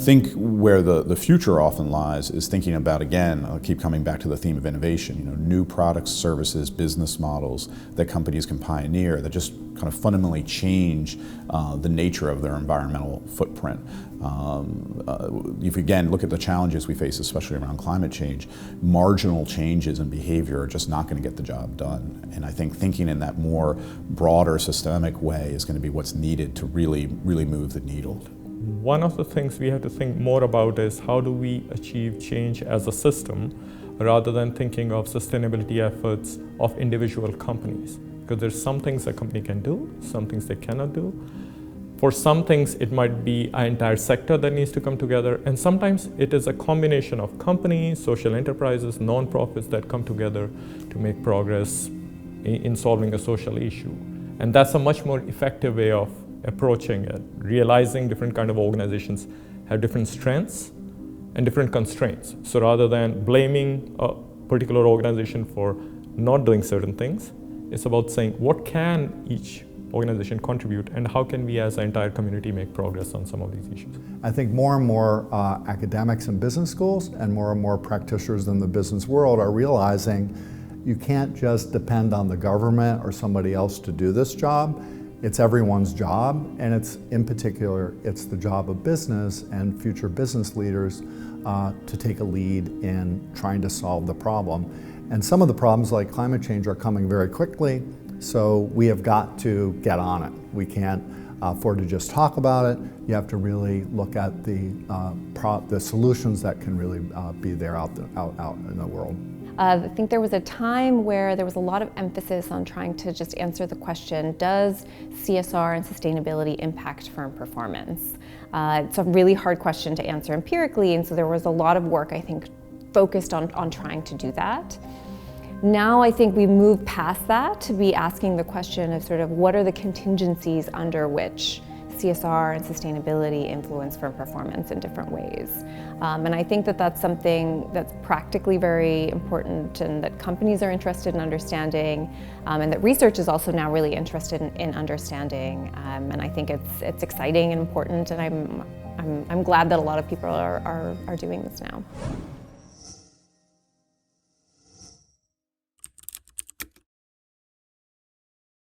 think where the future often lies is thinking about, again, I'll keep coming back to the theme of innovation, new products, services, business models that companies can pioneer that just kind of fundamentally change the nature of their environmental footprint. If you again look at the challenges we face, especially around climate change, marginal changes in behavior are just not going to get the job done. And I think thinking in that more broader systemic way is going to be what's needed to really move the needle. One of the things we have to think more about is how do we achieve change as a system rather than thinking of sustainability efforts of individual companies. Because there's some things a company can do, some things they cannot do. For some things, it might be an entire sector that needs to come together, and sometimes it is a combination of companies, social enterprises, non-profits that come together to make progress in solving a social issue. And that's a much more effective way of approaching it, realizing different kind of organizations have different strengths and different constraints. So rather than blaming a particular organization for not doing certain things, it's about saying what can each organization contribute and how can we as an entire community make progress on some of these issues. I think more and more academics in business schools and more practitioners in the business world are realizing you can't just depend on the government or somebody else to do this job. It's everyone's job, and in particular, it's the job of business and future business leaders to take a lead in trying to solve the problem. And some of the problems like climate change are coming very quickly, so we have got to get on it. We can't afford to just talk about it. You have to really look at the solutions that can really be there out in the world. I think there was a time where there was a lot of emphasis on trying to just answer the question, does CSR and sustainability impact firm performance? It's a really hard question to answer empirically, and so there was a lot of work, I think, focused on trying to do that. Now I think we move past that to be asking the question of sort of what are the contingencies under which CSR and sustainability influence firm performance in different ways. And I think that that's something that's practically very important and that companies are interested in understanding, and that research is also now really interested in understanding. And I think it's exciting and important, and I'm glad that a lot of people are doing this now.